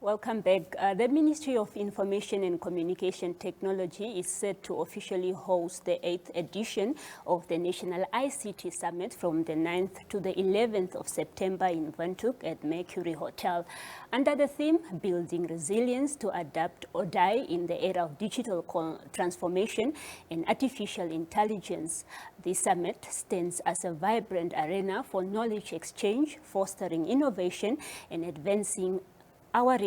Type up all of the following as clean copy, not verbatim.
Welcome back. The Ministry of Information and Communication Technology is set to officially host the 8th edition of the National ICT Summit from the 9th to the 11th of September in Windhoek at Mercure Hotel. Under the theme, Building Resilience to Adapt or Die in the Era of Digital Transformation and Artificial Intelligence. The summit stands as a vibrant arena for knowledge exchange, fostering innovation and advancing our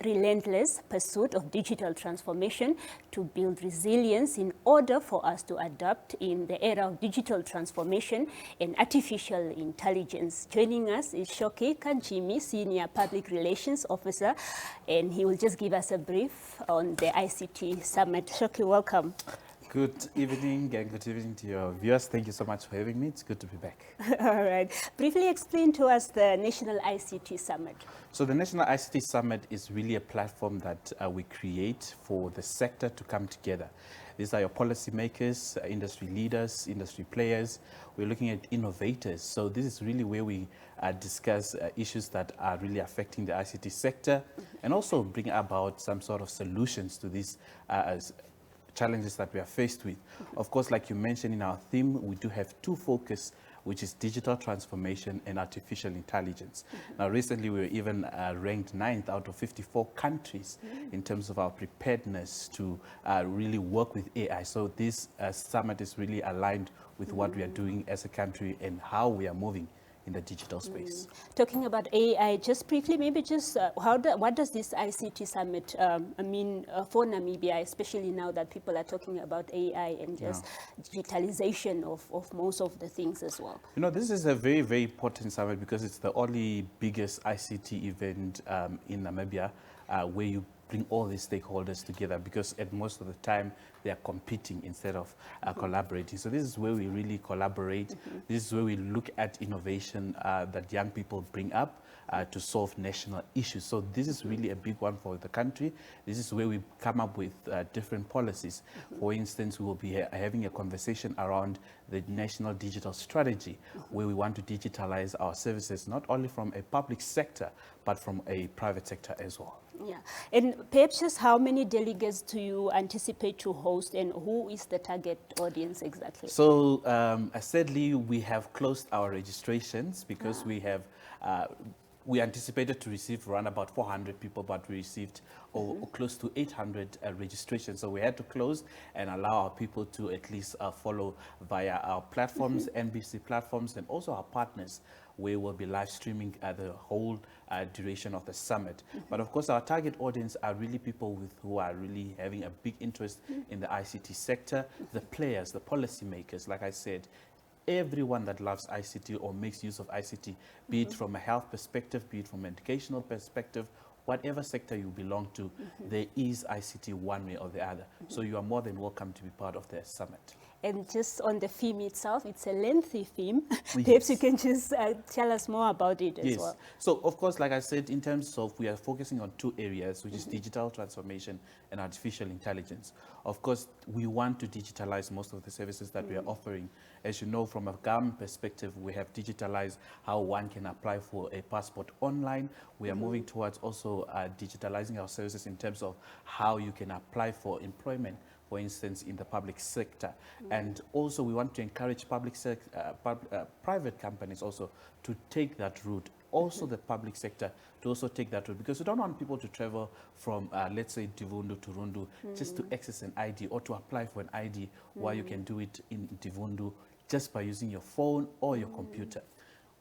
relentless pursuit of digital transformation to build resilience in order for us to adapt in the era of digital transformation and artificial intelligence. Joining us is Shoki Kandjimi, Senior Public Relations Officer, and he will just give us a brief on the ICT Summit. Shoki, welcome. Good evening and good evening to your viewers. Thank you so much for having me. It's good to be back. All right. Briefly explain to us the National ICT Summit. So the National ICT Summit is really a platform that we create for the sector to come together. These are your policymakers, industry leaders, industry players. We're looking at innovators. So this is really where we discuss issues that are really affecting the ICT sector and also bring about some sort of solutions to these challenges that we are faced with. Of course, like you mentioned in our theme, we do have two focus, which is digital transformation and artificial intelligence. Now, recently we were even ranked 9th out of 54 countries in terms of our preparedness to really work with AI. So this summit is really aligned with what we are doing as a country and how we are moving in the digital space. Talking about AI, just briefly, maybe just what does this ICT Summit mean for Namibia, especially now that people are talking about AI and just digitalization of most of the things as well? You know, this is a very, very important summit because it's the only biggest ICT event in Namibia where you bring all these stakeholders together, because at most of the time they are competing instead of collaborating. So this is where we really collaborate. This is where we look at innovation that young people bring up to solve national issues. So this is really a big one for the country. This is where we come up with different policies. For instance, we will be having a conversation around the national digital strategy, where we want to digitalize our services, not only from a public sector, but from a private sector as well. Yeah, and perhaps just how many delegates do you anticipate to host, and who is the target audience exactly? So, sadly, we have closed our registrations because we have we anticipated to receive around about 400 people, but we received close to 800 registrations. So we had to close and allow our people to at least follow via our platforms, NBC platforms, and also our partners, where we'll be live streaming the whole duration of the summit. But of course, our target audience are really people who are really having a big interest in the ICT sector, the players, the policymakers, like I said, everyone that loves ICT or makes use of ICT, be it from a health perspective, be it from an educational perspective, whatever sector you belong to, there is ICT one way or the other. So you are more than welcome to be part of the summit. And just on the theme itself, it's a lengthy theme. Perhaps you can just tell us more about it as well. So, of course, like I said, in terms of, we are focusing on two areas, which is digital transformation and artificial intelligence. Of course, we want to digitalize most of the services that we are offering. As you know, from a government perspective, we have digitalized how one can apply for a passport online. We are moving towards also digitalizing our services in terms of how you can apply for employment, for instance, in the public sector. And also we want to encourage private companies also to take that route. Also the public sector to also take that route, because we don't want people to travel from, let's say, Divundu to Rundu just to access an ID or to apply for an ID, while you can do it in Divundu just by using your phone or your computer.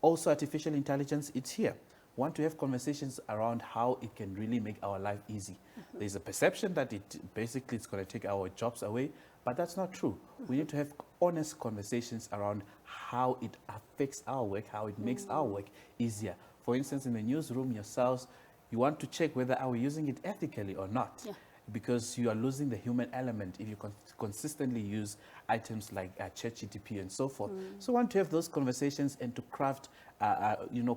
Also, artificial intelligence, it's here. Want to have conversations around how it can really make our life easy. There's a perception that basically it's going to take our jobs away, but that's not true. We need to have honest conversations around how it affects our work, how it makes our work easier. For instance, in the newsroom yourselves, you want to check whether are we using it ethically or not. Because you are losing the human element if you consistently use items like ChatGPT and so forth. So we want to have those conversations and to craft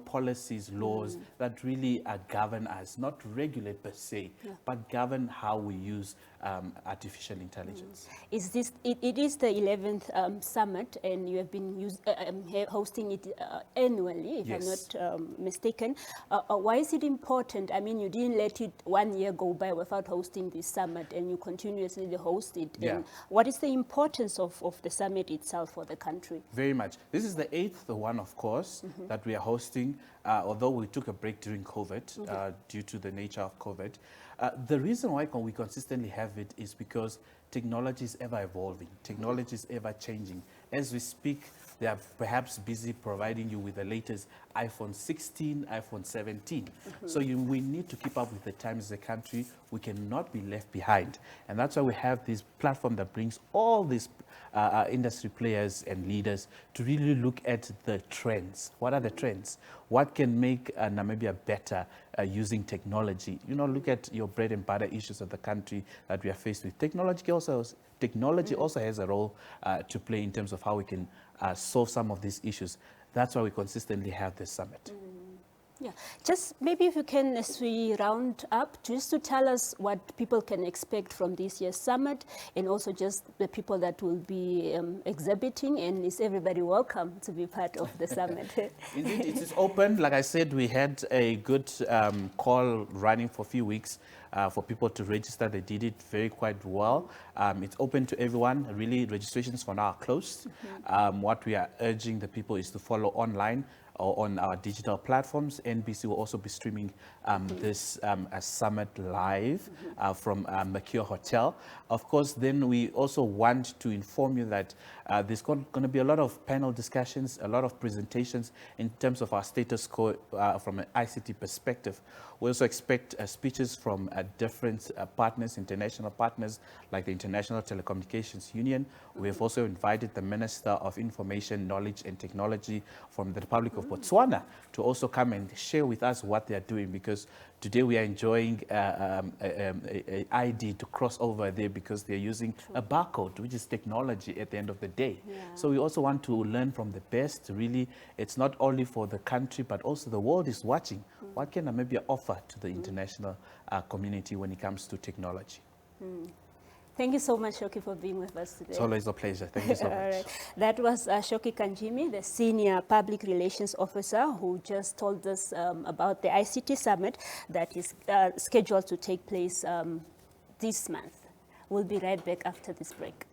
policies, laws that really govern us, not regulate per se, but govern how we use artificial intelligence. It is the 11th summit, and you have been hosting it annually, if I'm not mistaken. Why is it important? I mean, you didn't let it 1 year go by without hosting this summit, and you continuously host it. Yeah. And what is the importance of the summit itself for the country? Very much. This is the 8th one, of course, that we are hosting, although we took a break during COVID due to the nature of COVID. The reason why we consistently have it is because technology is ever evolving. Technology is ever changing. As we speak, they are perhaps busy providing you with the latest iPhone 16, iPhone 17. So we need to keep up with the times as a country. We cannot be left behind. And that's why we have this platform that brings all these industry players and leaders to really look at the trends. What are the trends? What can make Namibia better using technology? Look at your bread and butter issues of the country that we are faced with. Technology also has a role to play in terms of how we can solve some of these issues. That's why we consistently have this summit. Yeah, just maybe if you can, as we round up, just to tell us what people can expect from this year's summit, and also just the people that will be exhibiting, and is everybody welcome to be part of the summit? Indeed, it is open. Like I said, we had a good call running for a few weeks for people to register. They did it quite well. It's open to everyone. Really, registrations for now are closed. What we are urging the people is to follow online or on our digital platforms. NBC will also be streaming this summit live from Mercure Hotel. Of course, then we also want to inform you that there's going to be a lot of panel discussions, a lot of presentations in terms of our status quo from an ICT perspective. We also expect speeches from different partners, international partners, like the International Telecommunications Union. We have also invited the Minister of Information, Knowledge and Technology from the Republic of Botswana to also come and share with us what they are doing, because today we are enjoying a ID to cross over there because they're using a barcode, which is technology at the end of the day. So we also want to learn from the best. Really, it's not only for the country, but also the world is watching. What can Namibia offer to the international community when it comes to technology? Thank you so much, Shoki, for being with us today. It's always a pleasure. Thank you so much. All right. That was Shoki Kandjimi, the Senior Public Relations Officer, who just told us about the ICT Summit that is scheduled to take place this month. We'll be right back after this break.